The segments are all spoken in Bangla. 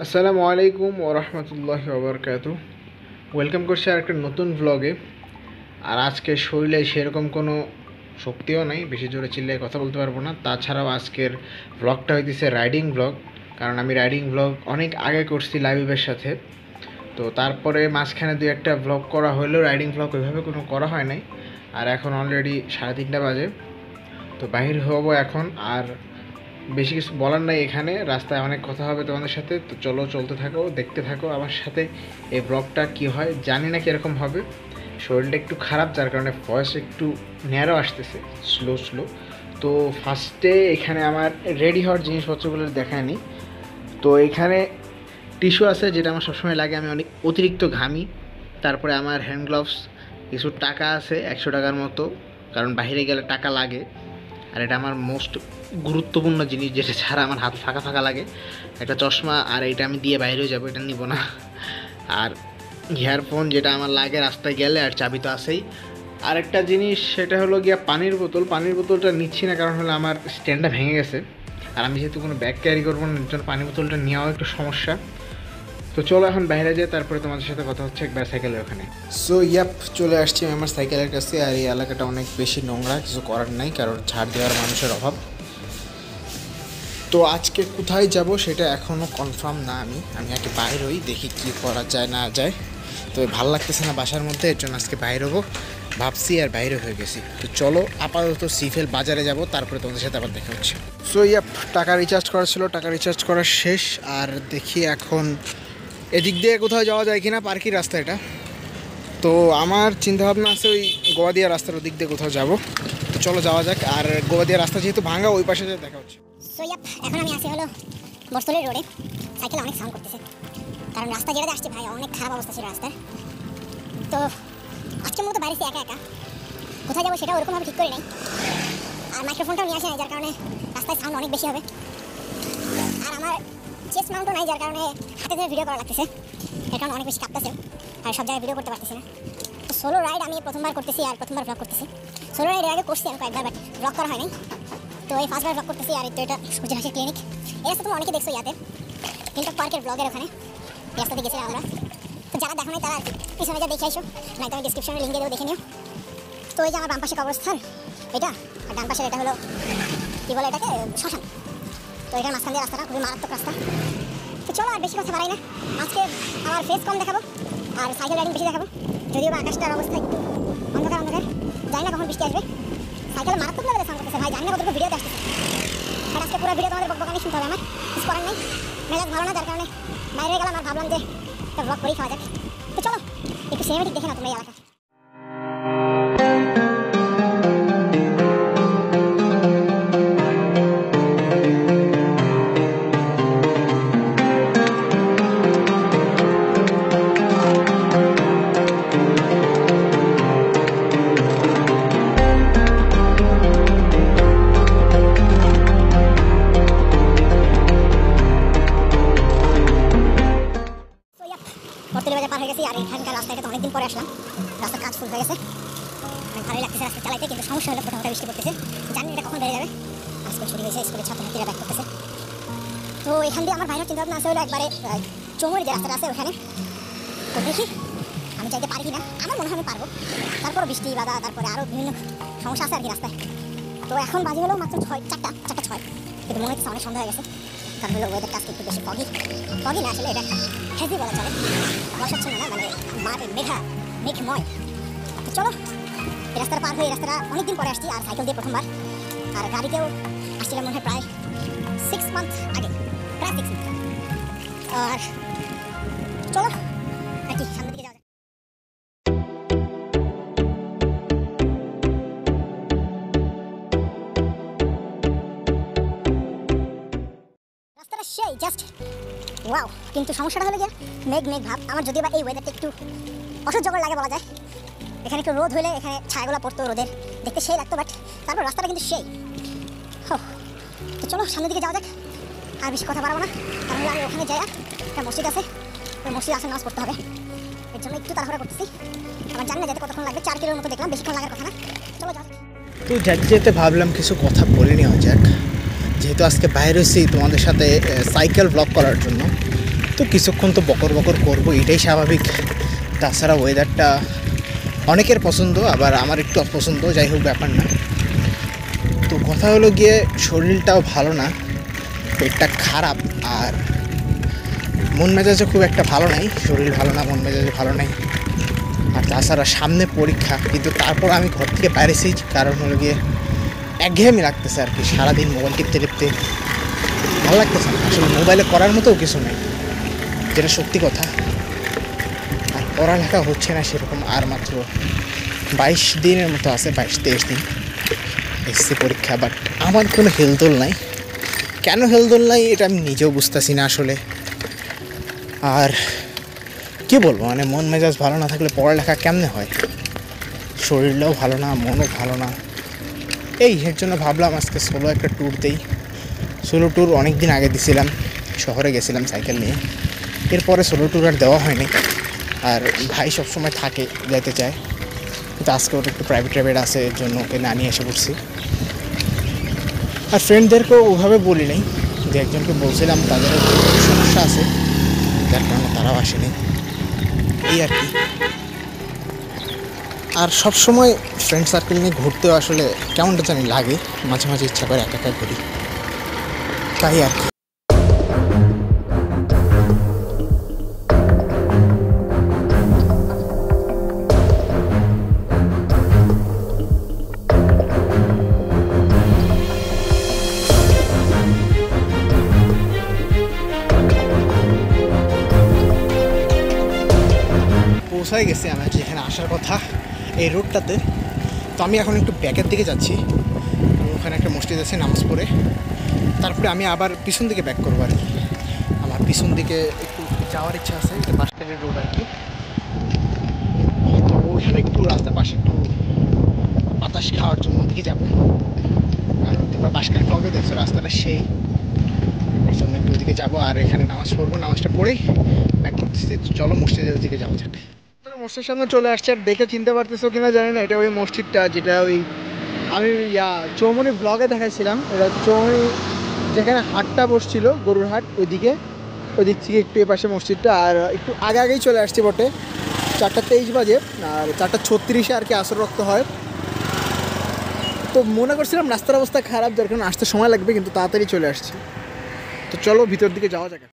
আসসালামু আলাইকুম ওরহমতুল্লাহি ওবরকাতু। ওয়েলকাম করছি আর একটা নতুন ভ্লগে। আর আজকে শরীরে সেরকম কোনো শক্তিও নাই, বেশি জোরে চিল্লায় কথা বলতে পারবো না। তাছাড়াও আজকের ভ্লগটা হইতেছে রাইডিং ভ্লগ, কারণ আমি রাইডিং ভ্লগ অনেক আগে করছি লাইভের সাথে। তো তারপরে মাঝখানে দুই একটা ভ্লগ করা হলেও রাইডিং ভ্লগ ওইভাবে কোনো করা হয় নাই। আর এখন অলরেডি 3:30 বাজে, তো বাহির হবো এখন। আর বেশি কিছু বলার নাই, এখানে রাস্তায় অনেক কথা হবে তোমাদের সাথে। তো চলো, চলতে থাকো, দেখতে থাকো আমার সাথে এই ব্লগটা কি হয়। জানি না কীরকম হবে, শরীরটা একটু খারাপ, যার কারণে ভয়েস একটু ন্যারো আসতেছে, স্লো স্লো। তো ফার্স্টে এখানে আমার রেডি হওয়ার জিনিসপত্রগুলো দেখায়নি। তো এখানে টিস্যু আছে, যেটা আমার সবসময় লাগে, আমি অনেক অতিরিক্ত ঘামি। তারপরে আমার হ্যান্ড গ্লাভস, কিছু টাকা আছে 100 টাকার মতো, কারণ বাইরে গেলে টাকা লাগে। আর এটা আমার মোস্ট গুরুত্বপূর্ণ জিনিস, যেটা ছাড়া আমার হাত ফাঁকা ফাঁকা লাগে। একটা চশমা, আর এটা আমি দিয়ে বাইরেও যাবো, এটা নিব না। আর ইয়ারফোন, যেটা আমার লাগে রাস্তায় গেলে। আর চাবি তো আছেই। আর একটা জিনিস, সেটা হলো গিয়া পানির বোতল। পানির বোতলটা নিচ্ছি না, কারণ হলো আমার স্ট্যান্ডটা ভেঙে গেছে। আর আমি যেহেতু কোনো ব্যাগ ক্যারি করবো না, এর জন্য পানির বোতলটা নেওয়াও একটু সমস্যা। তো চলো এখন বাইরে যাই, তারপরে তোমাদের সাথে কথা হচ্ছে একবার সাইকেলের ওখানে। সো ইয়াপ, চলে আসছি আমি আমার সাইকেলের কাছে। আর এই এলাকাটা অনেক বেশি নোংরা, কিছু করার নাই, কারণ ছাড় দেওয়ার মানুষের অভাব। তো আজকে কোথায় যাব সেটা এখনও কনফার্ম না। আমি আগে বাইর হই, দেখি কি করা যায় না যায়। তো ভালো লাগতেছে না বাসার মধ্যে, এর জন্য আজকে বাইর হবো ভাবছি, আর বাইরে হয়ে গেছি। তো চলো আপাতত সিফেল বাজারে যাব, তারপরে তোমাদের সাথে আবার দেখা হচ্ছে। সো ইয়াপ, টাকা রিচার্জ করা ছিল, টাকা রিচার্জ করা শেষ। আর দেখি এখন এদিক দিয়ে কোথাও যাওয়া যায় কিনা, পার্কির রাস্তা এটা। তো আমার চিন্তাভাবনা আছে ওই গোয়াদিয়া রাস্তার ওদিক দিয়ে কোথাও যাবো। তো চলো যাওয়া যাক। আর গোয়াদিয়া রাস্তা যেহেতু ভাঙা, ওই পাশে যেয়ে দেখা হচ্ছে। সো ইয়াপ, এখন আমি আছি হলো বর্তলের রোডে। সাইকেল অনেক সাউন্ড করতেছে, কারণ রাস্তা যেটা আসছে ভাই অনেক খারাপ অবস্থা ছিল রাস্তার। তো আজকে মূলত বাইরে একা একা কোথায় যাবো সেটা ওরকমভাবে ঠিক করে নেই। আর মাইক্রোফোনটাও নিয়ে আসে নাই, যার কারণে রাস্তায় সাউন্ড অনেক বেশি হবে। আর আমার চেস্ট মাউন্টও নাই, যার কারণে হাতে ধরে ভিডিও করা লাগতেছে। এর কারণে অনেক বেশি কাঁপতেছে, আর সব জায়গায় ভিডিও করতে পারতেছি না। তো সোলো রাইড আমি প্রথমবার করতেছি, আর প্রথমবার ব্লগ করতেছি। সোলো রাইড এর আগে করছি আমি কয়েকবার, বাট ব্লগ করা হয়নি। তো এই ফার্স্টবার ব্লগ করতেছি। আর তো এটা সূর্যের হাসির ক্লিনিক, এই রাস্তা তুমি অনেকে দেখছো ইয়াতে টিনটক পার্কের ব্লগের ওখানে, এই রাস্তাতে গেছিলাম আমরা। তো যারা দেখো নাই তারা পিছনে যা দেখে আইসো, নাই তো আমি ডিসক্রিপশনে লিঙ্ক দিয়ে দেবো, দেখে নিও। তো এই যে আমার বাম পাশে কবরস্থান এটা, আর ডান পাশের এটা হলো কী বলে এটাকে, শ্মশান। তো এটার মাঝখান দিয়ে রাস্তাটা খুবই মারাত্মক রাস্তা। তো চলো আর বেশি কথা বাড়াই না, আজকে আমার ফেস কম দেখাবো আর সাইকেল রাইডিং বেশি দেখাবো। যদিও বা আকাশটার অবস্থা একটু অন্ধকার অন্ধকার, জানি না কখন বৃষ্টি আসবে। সাইকেলে মারাত্মক লেভেলে সাউন্ড করতেছে ভাই, জানি না কতটুকু ভিডিওতে আসতেছে। আর আজকে পুরো ভিডিও তোমাদের বকবকানি শুনতে হবে, আমার কিছু করার নেই। মেজাজ ভালো না, যার কারণে বাইরে গেলাম। আর ভাবলাম যে একটা ব্লগ করেই খাওয়া যাক। তো চলো একটু সিনেমেটিক দেখে না তোমরা এই এলাকা। পার হয়ে গেছি। আর এখানকার রাস্তাটা তো অনেকদিন পরে আসলাম, রাস্তার কাজ ফুল হয়ে গেছে, অনেক ভালোই লাগতেছে রাস্তা চালাইতে। কিন্তু সমস্যা হলো প্রথমটা বৃষ্টি পড়তেছে, জানি এটা কখন বেড়ে যাবে। আজকে ছুটি হয়েছে, স্কুলের ছাত্রছাত্রীরা ব্যাক করতেছে। তো এখান দিয়ে আমার বাইরের চিন্তাভাবনা আছে হলো একবারে চৌমুরি যে রাস্তাটা আছে ওখানে। তো দেখি আমি চাইতে পারি কিনা, আমার মনে হয় আমি পারবো। তারপর বৃষ্টি বাদা, তারপরে আরও বিভিন্ন সমস্যা আছে আর কি রাস্তায়। তো এখন বাজে হলো মাত্র 4টা 6, কিন্তু মনে হচ্ছে অনেক সন্ধ্যা হয়ে গেছে। কারণ হলো ওয়েদারটা আজকে একটু বেশি ফগি না, আসলে এটা হেভি বলা চলে, বর্ষাচ্ছন্ন না, মানে মাঠে মেঘময়। তো চলো এই রাস্তাটা পার হয়ে, এই রাস্তাটা অনেকদিন পরে আসছি, আর সাইকেল দিয়ে প্রথমবার। আর গাড়িতেও আসছিলাম মনে হয় প্রায় 6 মান্থ আগে, প্রায় 6 মান্থ। আর চলো আর কি সামনের দিকে যাওয়া যায়। রাস্তাটা সেই জাস্ট ওয়াও, কিন্তু সমস্যাটা হলো গিয়ে মেঘ ভাব। আমার যদিও বা এই ওয়েদারটা একটু অসহ্যকর লাগে বলা যায়। এখানে একটু রোদ হলে এখানে ছায়াগুলো পড়তো রোদের, দেখতে সেই লাগতো, বাট তারপর রাস্তাটা কিন্তু সেই। তো চলো সামনের দিকে যাওয়া যাক, আর বেশি কথা বাড়াবো না। কারণ আমি ওখানে যাই, একটা মসজিদ আছে, ওই মসজিদ আসে নামাজ পড়তে হবে, এর জন্য একটু তাড়াহুড়া করতেছি। আমার জানি না যেতে কতক্ষণ লাগবে, 4 কিলোর মতো দেখলাম, বেশিক্ষণ লাগার কথা না। চলো যাও। তো যেতে ভাবলাম কিছু কথা বলে নেওয়া যাক, যেহেতু আজকে বাইরে হয়েছি তোমাদের সাথে সাইকেল ব্লগ করার জন্য। তো কিছুক্ষণ তো বকর বকর করবো, এটাই স্বাভাবিক। তাছাড়া ওয়েদারটা অনেকের পছন্দ, আবার আমার একটু অপছন্দ, যাই হোক ব্যাপার না। তো কথা হলো গিয়ে শরীরটাও ভালো না, পেটটা খারাপ, আর মন মেজাজও খুব একটা ভালো নাই। শরীর ভালো না, মন মেজাজও ভালো নাই, আর তাছাড়া সামনে পরীক্ষা। কিন্তু তারপর আমি ঘর থেকে বাইরেছি, কারণ হলো গিয়ে একঘেয়েমি লাগতেছে আর কি। সারাদিন মোবাইল টিপতে টিপতে ভালো লাগতেছে না আসলে, মোবাইলে করার মতো কিছু নেই, যেটা সত্যি কথা। আর পড়ালেখা হচ্ছে না সেরকম। আর মাত্র 22 দিনের মতো আছে, 22-23 দিন এসসি পরীক্ষা। বাট আমার কোনো হেলদোল নাই। কেন হেলদোল নাই এটা আমি নিজেও বুঝতেছি না আসলে। আর কি বলবো, মানে মন মেজাজ ভালো না থাকলে পড়ালেখা কেমনে হয়? শরীরটাও ভালো না, মনও ভালো না। এর জন্য ভাবলাম আজকে সোলো একটা ট্যুর দেই। সোলো ট্যুর অনেক দিন আগে দিছিলাম, শহরে গেছিলাম সাইকেল নিয়ে। এরপরে সোলো ট্যুর আর দেওয়া হয়নি। আর ভাই সবসময় থাকে, যেতে চায়, কিন্তু আজকে ওটা একটু প্রাইভেট আছে, এর জন্য ওকে না নিয়ে এসে পড়ছি। আর ফ্রেন্ডদেরকেও ওভাবে বলি নাই, যে একজনকে বলছিলাম তাদেরও সমস্যা আছে, যার কারণে তারাও আসেনি, এই আর কি। আর সবসময় ফ্রেন্ড সার্কেল নিয়ে ঘুরতেও আসলে কেমনটা জানি লাগে, মাঝে মাঝে ইচ্ছা করে একা একা ঘুরি, তাই আর কি। পৌঁছায় গেছি আমার যেখানে আসার কথা, এই রোডটাতে। তো আমি এখন একটু ব্যাকের দিকে যাচ্ছি, ওখানে একটা মসজিদ আছে, নামাজ পড়ে তারপরে আমি আবার পিছন দিকে ব্যাক করবো আর কি। আমার পিছন দিকে একটু যাওয়ার ইচ্ছা আছে, এটা বাস স্ট্যান্ডের রোড আর কি। তো ওইখানে একটু রাস্তার পাশে একটু বাতাস খাওয়ার জন্য দিকে যাবো। আর তোমরা বাসকার ব্লগে দেখছো রাস্তাটা সেই, এই জন্য একটু ওদিকে যাবো। আর এখানে নামাজ পড়বো, নামাজটা পড়েই ব্যাক করতেছি। চলো মসজিদের দিকে যাওয়া যাক। মসজিদের সামনে চলে আসছে, আর দেখে চিনতে পারতেছো কিনা জানি না, এটা ওই মসজিদটা যেটা ওই আমি চৌমনি ব্লগে দেখাইছিলাম। এটা চৌমনি যেখানে হাটটা বসছিল, গরুর হাট, ওই দিক থেকে একটু এপাশে মসজিদটা। আর একটু আগে আগেই চলে আসছি বটে, 4:23 বাজে, আর 4:36 আর কি আসর রক্ত হয়। তো মনে করছিলাম রাস্তার অবস্থা খারাপ, যার কারণে আসতে সময় লাগবে, কিন্তু তাড়াতাড়ি চলে আসছি। তো চলো ভিতর দিকে যাওয়া যাক।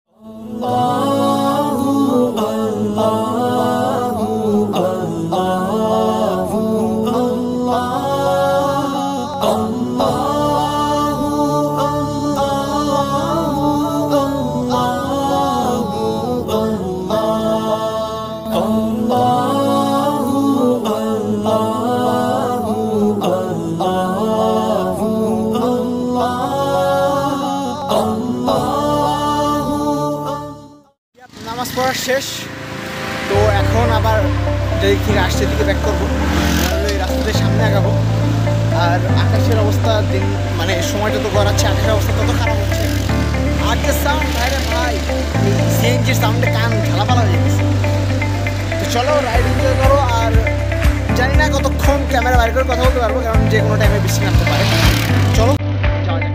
নামাজ পড়া শেষ, তো এখন আবার যেদিক থেকে আসছে দিকে ব্যাক করবো, এই রাস্তাদের সামনে আগাবো। আর আকাশের অবস্থা দিন মানে সময় যত গড়াচ্ছে আকাশের অবস্থা তত খারাপ হচ্ছে। আজকের সাউন্ড ভাইরে ভাই, সিএনজির সাউন্ডে কান ঝালাপালা হয়ে গেছে। তো চলো রাইড এনজয় করো। আর জানি না কতক্ষণ ক্যামেরা বাইর করে কথা বলতে পারবো, কারণ যে কোনো টাইমে বৃষ্টি নামতে পারে। চলো যাওয়া যাক।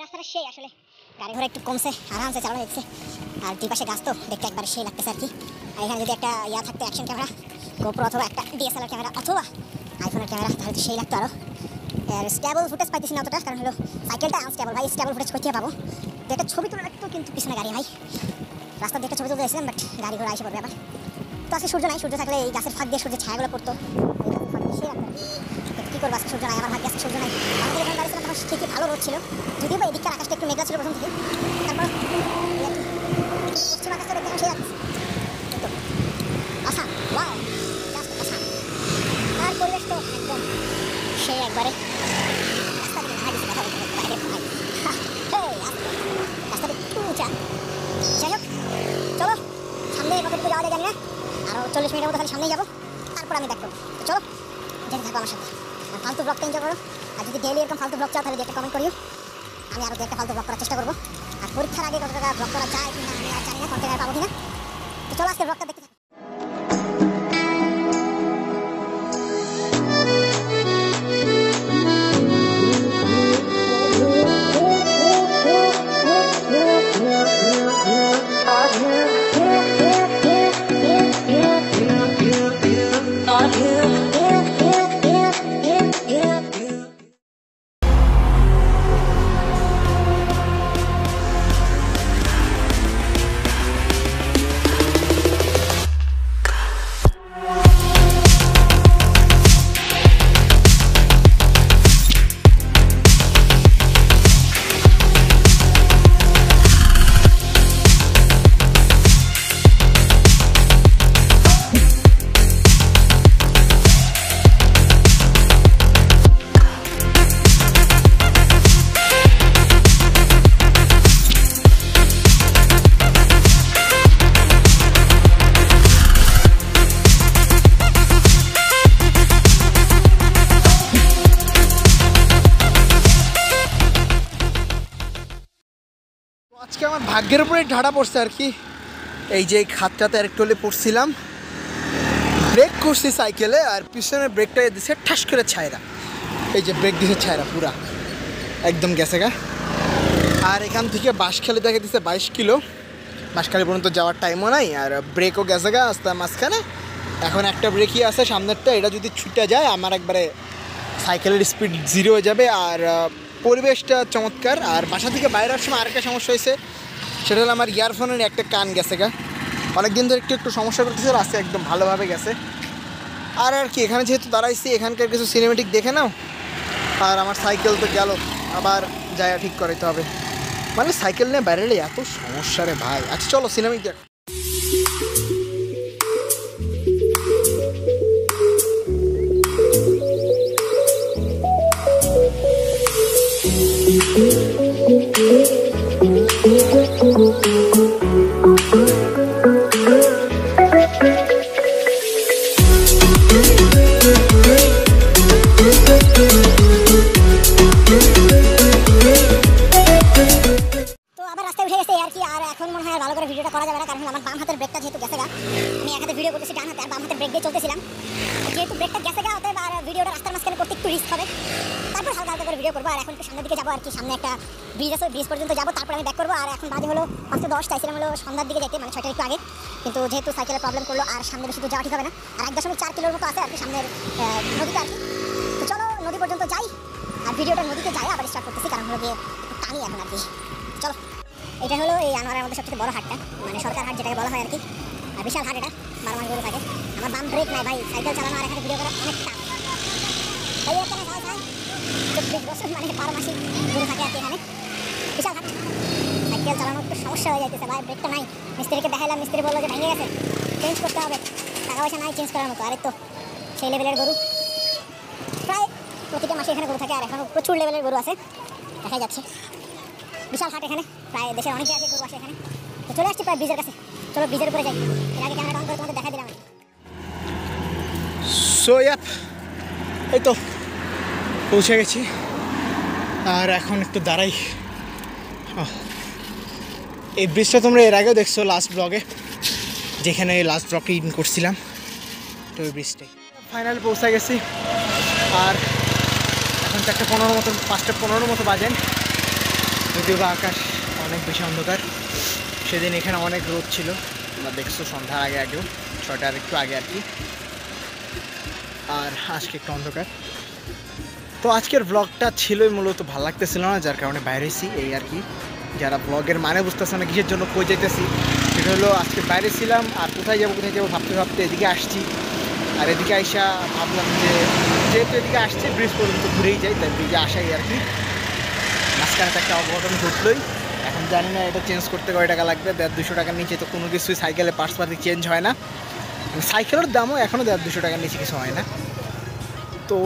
রাস্তাটা সেই আসলে, গাড়ি ঘোড়া একটু কমছে, আরামসে চালানো যাচ্ছে। আর দুই পাশে গাছ তো দেখতে একবার সেই লাগতেছে আর কি। আর এখানে যদি একটা থাকতো অ্যাকশন ক্যামেরা, গোপ্রো অথবা একটা ডিএসএলআর ক্যামেরা অথবা আইফোনের ক্যামেরা, তাহলে তো সেই লাগতো আরও। আর স্টেবল ফুটেজ পাইতেছি না অতটা, কারণ হলো সাইকেলটা আনস্টেবল ভাই। স্টেবল ফুটেজ কোথায় পাবো? তো একটা ছবি তুলে রাখতো, কিন্তু পিছনে গাড়ি ভাই। রাস্তা দিয়ে একটা ছবি তুলতে গেছিলাম, বাট গাড়ি ঘোড়া এসে পড়বে আবার। তো আজকে সূর্য নাই, সূর্য থাকলে এই গাছের ফাঁক দিয়ে সূর্যের ছায়াগুলো পড়তো, সেই লাগতো। কী করবো, আজকে সূর্য নাই, আমার ভাগ্যে আজকে সূর্য নাই। আমাদের এখানে দাঁড়িয়েছিলাম তখন ঠিকই ভালো রোদ ছিল, যদিও বা এদিককার আকাশটা একটু মেঘলা ছিল প্রথম থেকে। তারপর পশ্চিম আকাশটা দেখতে সেই লাগছে, কিন্তু আসাম ওয়াও, জাস্ট আসাম। আর পরিবেশ তো একদম সে একবারে রাস্তা দিয়ে ভাগিয়েছে কথা বলতে বাইরে ভাই রাস্তাটা একটু উঁচা। যাই হোক চলো সামনে কতটুকু যাওয়া যায় জানি না, আরও 40 মিনিটের মতো খালি সামনেই যাবো, তারপর আমি ব্যাক করবো। চলো যেতে থাকবো আমার সাথে, আর ফালতু ব্লগটা এনজয় করো। আর যদি ডেইলি এরকম ফালতু ব্লগ চাও তাহলে একটা কমেন্ট করিও, আমি আরও একটা ফালতু ব্লগ করার চেষ্টা করবো। আর পরীক্ষার আগে কত টাকা ব্লগ করা যায় কিনা আমি আর জানি না, কন্টেন্ট পাবো কিনা। তো চলো আজকে ব্লগটা দেখতে থাকো। আজকে আমার ভাগ্যের উপরে ঢাড়া পড়ছে আর কি। এই যে খাতটাতে আরেকটু হলে পড়ছিলাম, ব্রেক করছি সাইকেলে, আর পিছনের ব্রেকটা দিছে ঠাস করে ছায়রা। এই যে ব্রেক দিছে ছায়রা পুরা একদম গেছে গা। আর এখান থেকে বাঁশখালী দেখে দিছে 22 কিলো, বাঁশখালী পর্যন্ত যাওয়ার টাইমও নাই, আর ব্রেকও গেছে গা আস্তে মাঝখানে। এখন একটা ব্রেকই আছে সামনেরটা, এটা যদি ছুটে যায় আমার একবারে সাইকেলের স্পিড 0 হয়ে যাবে। আর পরিবেশটা চমৎকার। আর বাসা থেকে বাইরের সময় আরেকটা সমস্যা হয়েছে, সেটা হলো আমার ইয়ারফোনের একটা কান গেছে গা। অনেকদিন ধরে একটু সমস্যা করতেছে, রাস্তা একদম ভালোভাবে গেছে। আর কি এখানে যেহেতু দাঁড়াইছি, এখানকার কিছু সিনেমেটিক দেখে নাও। আর আমার সাইকেল তো গেল, আবার যায় ঠিক করাইতে হবে। মানে সাইকেল নিয়ে বাইরে এত সমস্যা রে ভাই। আচ্ছা চলো সিনেমিক দেখ। ভিডিওটা করা যাবে না, কারণ আমার বাম হাতের ব্রেকটা যেহেতু গেছে গা, আমি এক হাতে ভিডিও করতেছি, ডান হাতে আর বাম হাতের ব্রেক দিয়ে চলতেছিলাম। যেহেতু ব্রেকটা গেছে গা, অতএব আর ভিডিওটা রাস্তার মাঝখানে করতে একটু রিস্ক হবে। তারপর হালকা হালকা করে ভিডিও করবো। আর এখন একটু সামনের দিকে যাবো আর কি, সামনে একটা ব্রিজ আছে, ব্রিজ পর্যন্ত যাবো, তারপর আমি ব্যাক করবো। আর এখন বাজে হলো 5:10, চাইছিলাম হলো সন্ধ্যার দিকে যেতে, মানে 6টার একটু আগে, কিন্তু যেহেতু সাইকেলের প্রবলেম করলো আর সামনে বেশি দূর যাওয়া ঠিক হবে না। আর 1.4 কিলোর মতো আছে আর কি সামনের নদীতে আর কি। তো চলো নদী পর্যন্ত যাই, আর ভিডিওটা নদীতে যাই আবার স্টার্ট করতেছি, কারণ হলো গিয়ে টানি এখন আর কি। চলো, এটা হলো এই আনোয়ারের মধ্যে সবচেয়ে বড় হাটটা, মানে সরকার হাট যেটাকে বলা হয় আর কি। আর বিশাল হাট, এটা 12 মাস গরু থাকে। আমার বাম ব্রেক নাই ভাই, সাইকেল চালানো আর এখানে ভিডিও করা অনেক টাফ। তাই এখানে যাই 24 বছর মানে 12 মাসই গরু থাকে আর কি এখানে। বিশাল হাট, সাইকেল চালানো একটু সমস্যা হয়ে যাইতেছে ভাই, ব্রেকটা নাই। মিস্ত্রিকে দেখাইলাম, মিস্ত্রি বললো যে ভেঙে গেছে, চেঞ্জ করতে হবে, টাকা পয়সা নাই চেঞ্জ করার মতো। আরে তো সেই লেভেলের গরু, প্রায় প্রতিটা মাসে এখানে গরু থাকে, আর এখনও প্রচুর লেভেলের গরু আছে, দেখা যাচ্ছে। বিশাল হাট এখানে, প্রায় দেশের অনেক জায়গায় গরু আসে এখানে। তো চলে আসছি প্রায় ব্রিজের কাছে, চলো ব্রিজের উপরে যাই। এর আগে ক্যামেরা অন করে তোমাদের দেখা দিলাম। সো এই তো পৌঁছে গেছি, আর এখন একটু দাঁড়াই। এই ব্রিজটা তোমরা এর আগেও দেখছো লাস্ট ব্লগে, যেখানে লাস্ট ব্লগে ইন করছিলাম, তো ওই ব্রিজটাই। ফাইনালি পৌঁছে গেছি, আর এখন 4:15 মতো, 5:15 মতো বাজেন। যদিও বা আকাশ অনেক বেশি অন্ধকার, সেদিন এখানে অনেক রোদ ছিল, তোমরা দেখছো সন্ধ্যার আগেও, 6টার একটু আগে আর কি। আর আজকে একটু অন্ধকার। তো আজকের ব্লগটা ছিলই মূলত ভালো লাগতেছিল না, যার কারণে বাইরেছি এই আর কি। যারা ব্লগের মানে বুঝতেছে না কিসের জন্য কই যেতেছি, সেটা হলো আজকে বাইরে ছিলাম, আর কোথায় যাবো ভাবতে ভাবতে এদিকে আসছি। আর এদিকে আইসা ভাবলাম যে যেহেতু এদিকে আসছে ব্রিজ পর্যন্ত ঘুরেই যাই, তাই ব্রিজে আসাই আর কি। মাঝখানে তো একটা অঘটন ঘটলোই, এখন জানি না এটা চেঞ্জ করতে কয় টাকা লাগবে। 150-200 টাকার নিচে তো কোনো কিছুই সাইকেলে পার্টসপাতি চেঞ্জ হয় না। সাইকেলের দামও এখনও 150-200 টাকার নিচে কিছু হয় না। তো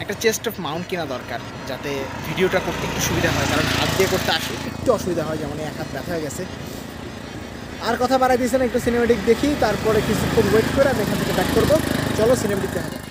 একটা চেস্ট অফ মাউন্ট কেনা দরকার, যাতে ভিডিওটা করতে একটু সুবিধা হয়, কারণ হাত দিয়ে করতে আসলে একটু অসুবিধা হয়, যেমন এক হাত ব্যথা হয়ে গেছে। আর কথা বাড়াই দিয়েছেন, একটু সিনেমেটিক দেখি, তারপরে কিছুক্ষণ ওয়েট করে আমি এখান থেকে ব্যাক করবো। চলো সিনেমেটিক দেখা যাক।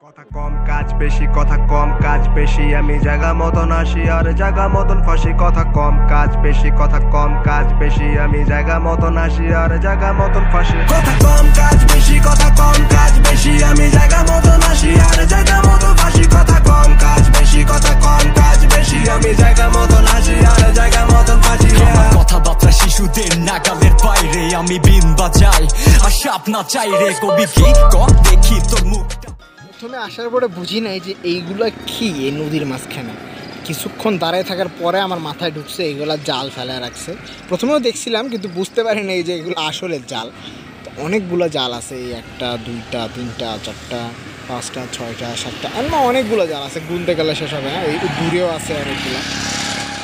কথা কম কাজ বেশি, কথা কম কাজ বেশি, আমি জায়গা মতন আসি আর জায়গা মতন ফাঁসি। কথা কম কাজ বেশি, কথা কম কাজ বেশি, আমি জায়গা মতন আসি আর জায়গা মতন ফাঁসি। কথা কম কাজ বেশি, কথা কম কাজ বেশি, আমি জায়গা মতন আসি আর জায়গা মতন ফাঁসি। কথা কম কাজ বেশি, কথা কম কাজ বেশি, আমি জায়গা মতন আসি আর জায়গা মতন ফাঁসি। কথাবার্তা শিশুদের নাগালের বাইরে, আমি বিন বাজাই আর সাপ না চাই রে। কবি কি কর দেখি তোর মুখটা। প্রথমে আসার পরে বুঝি নাই যে এইগুলো কি, এই নদীর মাঝখানে। কিছুক্ষণ দাঁড়ায় থাকার পরে আমার মাথায় ঢুকছে এইগুলা জাল ফেলে রাখছে। প্রথমেও দেখছিলাম কিন্তু বুঝতে পারিনি যে এগুলো আসলে জাল। তো অনেকগুলো জাল আছে, এই 1টা 2টা 3টা 4টা 5টা 6টা 7টা, এমন অনেকগুলো জাল আছে, গুনতে গেলে শেষ হবে না। এই দূরেও আছে অনেকগুলো,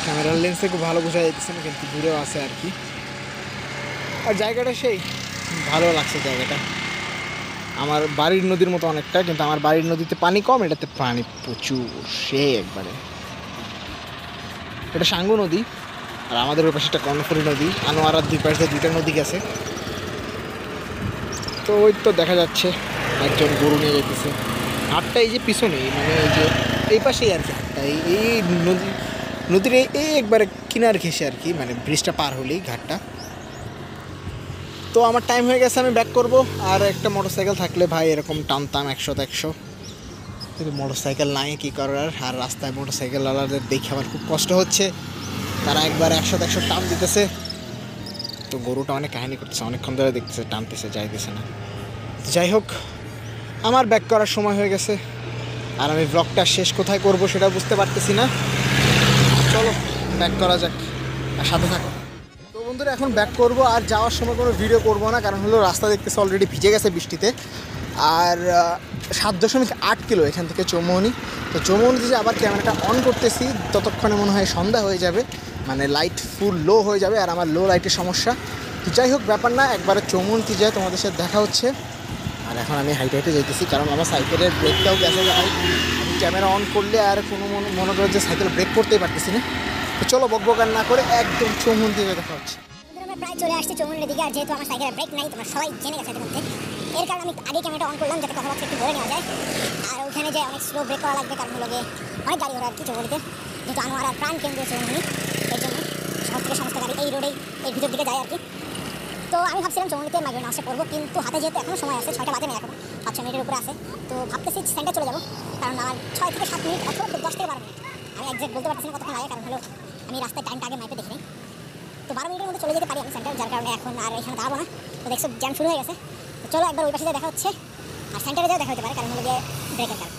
ক্যামেরার লেন্সে খুব ভালো বোঝা যাচ্ছে না, কিন্তু দূরেও আছে আর কি। আর জায়গাটা সেই ভালো লাগছে জায়গাটা, আমার বাড়ির নদীর মতো অনেকটা, কিন্তু আমার বাড়ির নদীতে পানি কম, এটাতে পানি প্রচুর, সে একবারে। এটা সাঙ্গু নদী, আর আমাদের ওই পাশে একটা কর্ণফুলী নদী, আনোয়ারার দুই পাশে 2টা নদী গেছে। তো ওই তো দেখা যাচ্ছে একজন গরু নিয়ে যেতেছে। হাটটা এই যে পিছনে, মানে এই যে এই পাশেই আর কি হাটটা, এই নদীর এই একবারে কিনার ঘেসে আর কি, মানে ব্রিজটা পার হলেই ঘাটটা। তো আমার টাইম হয়ে গেছে, আমি ব্যাক করব। আর একটা মোটরসাইকেল থাকলে ভাই এরকম টানতাম 100-100, কিন্তু মোটরসাইকেল নাই, কী করার। আর রাস্তায় মোটরসাইকেলওয়ালাদের দেখে আমার খুব কষ্ট হচ্ছে, তারা একবার 100-100 টান দিতেছে। তো গরুটা অনেক কাহিনী করতেছে, অনেকক্ষণ ধরে দেখতেছে, টানতেছে, যাইতেছে না। যাই হোক, আমার ব্যাক করার সময় হয়ে গেছে, আর আমি ব্লগটা শেষ কোথায় করব সেটা বুঝতে পারতেছি না। চলো ব্যাক করা যাক, আর সাথে থাকো। তো বন্ধুরা এখন ব্যাক করব, আর যাওয়ার সময় কোনো ভিডিও করব না, কারণ হলো রাস্তা দেখতেছে অলরেডি ভিজে গেছে বৃষ্টিতে। আর 7.8 কিলো এখান থেকে চৌমোহনী। তো চৌমোহনীতে যে আবার ক্যামেরাটা অন করতেছি, ততক্ষণে মনে হয় সন্ধ্যা হয়ে যাবে, মানে লাইট ফুল লো হয়ে যাবে, আর আমার লো লাইটের সমস্যা। তো যাই হোক, ব্যাপার না, একবারে চৌমোহনীতে যায় তোমাদের সাথে দেখা হচ্ছে। আর এখন আমি হাইটে হাইটে যাইতেছি, কারণ আমার সাইকেলের ব্রেকটাও গেছে যায়। আমি ক্যামেরা অন করলে আর কোনো মনে করে যে সাইকেল ব্রেক করতেই পারতেছি না। তো চলো বকবকার না করে একদম চৌমোহনী থেকে দেখা হচ্ছে। আমরা প্রায় চলে আসছি চৌমুহনীর দিকে। আর যেহেতু আমার সাইকেলের ব্রেক নাই, তোমরা সবাই জেনে গেছে এর মধ্যে, এর কারণে আমি আগে ক্যামেরাটা অন করলাম যাতে কথাবার্তা একটু বলে নেওয়া যায়। আর ওখানে যে অনেক স্লো ব্রেক করা লাগবে, কারণ হলো গিয়ে অনেক গাড়ি ঘোড়া আর কি চৌমুহনীতে, যেহেতু আনোয়ার আর প্রাণ কেন্দ্র চৌমুহনী, এই জন্য শহর থেকে সমস্ত গাড়ি এই রোডেই এর ভিতর দিকে যায় আর কি। তো আমি ভাবছিলাম চৌমুহনীতে মাইগ্রেন আসে করবো, কিন্তু হাতে যেহেতু এখনও সময় আছে, 6টা বাজে নেই, এখন 5-6 মিনিটের উপরে আছে। তো ভাবতেছি সেন্টার চলে যাবো, কারণ আমার 6 থেকে 7 মিনিট অথবা 10 থেকে 12 মিনিট, আমি একজ্যাক্ট বলতে পারতেছি না কতক্ষণ লাগে, কারণ হলো আমি রাস্তায় টাইমটা আগে মাইপে দেখিনি। তো 12 মিনিটের মধ্যে চলে যেতে পারি আমি সেন্টার, যার কারণে এখন আর এখানে দাঁড়াবো না। তো দেখছো জ্যাম শুরু হয়ে গেছে। তো চলো একবার ওই পাশে দেখা হচ্ছে, আর সেন্টারে যাও দেখা হতে পারে, কারণ হলো গিয়ে ব্রেকের কারণে।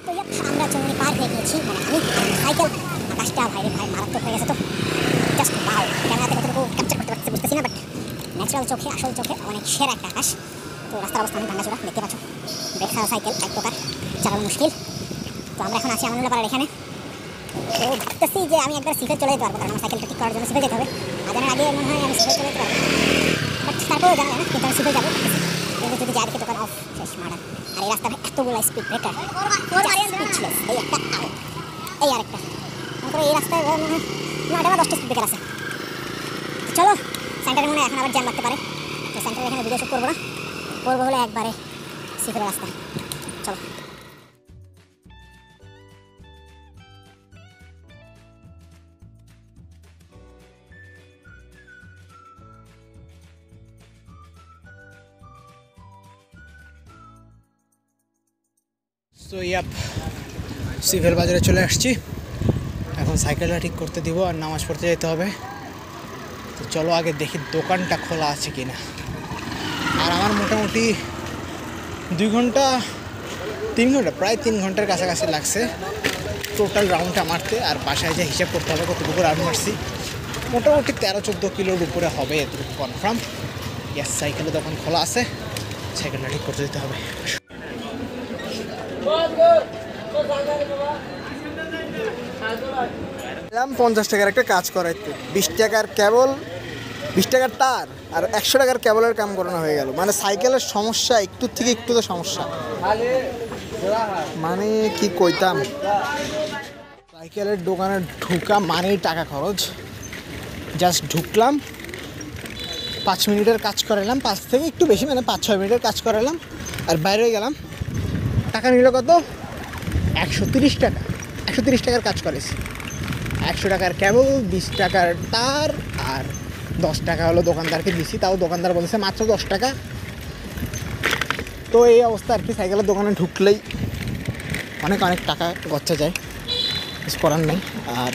তো আমরা চৌমুহনী পার হয়ে গিয়েছি, মানে আমি সাইকেল। আকাশটা ভাই মারাত্মক হয়ে গেছে, তো জাস্ট ভাও ক্যামেরাতে কতটুকু ক্যাপচার করতে পারতেছি বুঝতেছি না, বাট ন্যাচারাল চোখে, আসল চোখে অনেক সেরা একটা আকাশ। তো রাস্তার অবস্থা অনেক ভাঙাচোরা, দেখতে পাচ্ছ, ব্রেক ছাড়া সাইকেল এক প্রকার চালানো মুশকিল। তো আমরা এখন আছি আমানুল্লাহ এখানে। তো ভাবতেছি যে আমি একবার সিফে চলে যেতে পারবো, কারণ আমার সাইকেলটা ঠিক করার জন্য সিফে যেতে হবে। আজানের আগে মনে হয় আমি সিফে চলে যেতে পারবো, বাট তারপরেও জানা যায় না, কিন্তু আমি সিফে যাবো। কিন্তু যদি যাই দেখি দোকান অফ, শেষ মার্ডার। আর এই রাস্তায় এতগুলো স্পিড ব্রেকার, স্পিডলেস, এই একটা এই আরেকটা, মনে করো এই রাস্তায় মনে হয় 9টা বা 10টা স্পিড ব্রেকার আছে। চলো সেন্টারে মনে হয় এখন আবার জ্যাম লাগতে পারে। তো সেন্টারে এখানে ভিডিও শুট করবো না, করবো হলে একবারে সিফের রাস্তায়। চলো। সো সিভিল বাজারে চলে আসছি, এখন সাইকেলটা ঠিক করতে দিব আর নামাজ পড়তে যেতে হবে। তো চলো আগে দেখি দোকানটা খোলা আছে কিনা। আর আমার মোটামুটি 2 ঘন্টা 3 ঘন্টা, প্রায় 3 ঘন্টার কাছাকাছি লাগছে টোটাল রাউন্ডটা মারতে। আর বাসায় যে হিসাব করতে হবে কতটুকু রাউন্ড মারছি, মোটামুটি 13-14 কিলোর উপরে হবে, এতটুকু কনফার্ম। ইয়াস, সাইকেলের দোকান খোলা আছে, সাইকেলটা ঠিক করতে দিতে হবে। 50 টাকার একটা কাজ করাইতে, 20 টাকার কেবল, 20 টাকার তার আর 100 টাকার কেবলের কাম করানো হয়ে গেল। মানে সাইকেলের সমস্যা একটু থেকে একটু তো সমস্যা। মানে কি কইতাম, সাইকেলের দোকানে ঢুকা মানেই টাকা খরচ। জাস্ট ঢুকলাম, 5 মিনিটের কাজ করালাম, 5 থেকে একটু বেশি, মানে 5-6 মিনিটের কাজ করালাম, আর বাইরে গেলাম। টাকা নিল কত? 130 টাকা। 130 টাকার কাজ করেছি। 100 টাকার কেবল, 20 টাকার তার, আর 10 টাকা হলো দোকানদারকে দিছি। তাও দোকানদার বলেছে মাত্র 10 টাকা। তো এই অবস্থা আর কি, সাইকেলের দোকানে ঢুকলেই অনেক টাকা গচ্ছা যায়, কিছু করার নেই। আর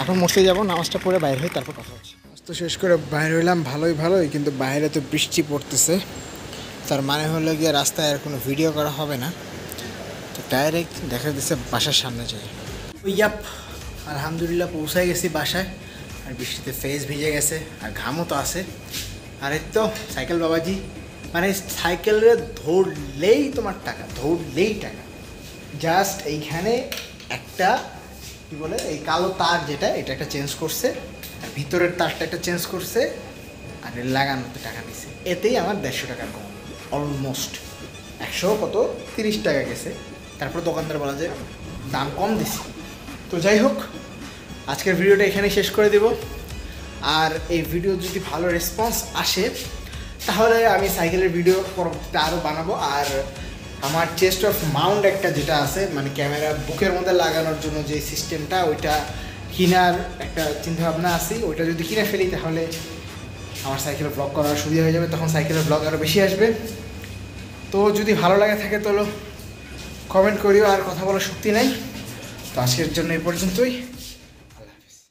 এখন মসজিদে যাবো, নামাজটা পড়ে বাইরে হই, তারপর কথা হচ্ছে। তো শেষ করে বাইরে হইলাম, ভালোই, কিন্তু বাইরে তো বৃষ্টি পড়তেছে। তার মানে হলো গিয়ে রাস্তায় আর কোনো ভিডিও করা হবে না। তো ডাইরেক্ট দেখা দিচ্ছে বাসার সামনে যাই। ইয়াপ, আলহামদুলিল্লাহ পৌঁছায় গেছি বাসায়। আর বৃষ্টিতে ফেস ভিজে গেছে, আর ঘামও তো আছে। আর এই তো সাইকেল বাবাজি, মানে সাইকেলে ধরলেই তোমার টাকা, ধরলেই টাকা। জাস্ট এইখানে একটা কী বলে, এই কালো তার যেটা, এটা একটা চেঞ্জ করছে, আর ভিতরের তারটা একটা চেঞ্জ করছে, আর লাগানোতে টাকা নিছে। এতেই আমার 150 টাকা কম, অলমোস্ট 130 টাকা গেছে। তারপর দোকানদার বলা যে দাম কম দিছি। তো যাই হোক, আজকের ভিডিওটা এখানেই শেষ করে দেব। আর এই ভিডিও যদি ভালো রেসপন্স আসে তাহলে আমি সাইকেলের ভিডিও পরবর্তীতে আরও বানাবো। আর আমার চেস্ট অফ মাউন্ট একটা যেটা আছে, মানে ক্যামেরা বুকের মধ্যে লাগানোর জন্য যে সিস্টেমটা, ওইটা কেনার একটা চিন্তাভাবনা আছে। ওইটা যদি কিনে ফেলি তাহলে আমার সাইকেলের ব্লগ করার সুবিধা হয়ে যাবে, তখন সাইকেলের ব্লগ আরও বেশি আসবে। তো যদি ভালো লাগে থাকে তাহলে কমেন্ট করিও, আর কথা বলার শক্তি নাই। তো আজকের জন্য এই পর্যন্তই।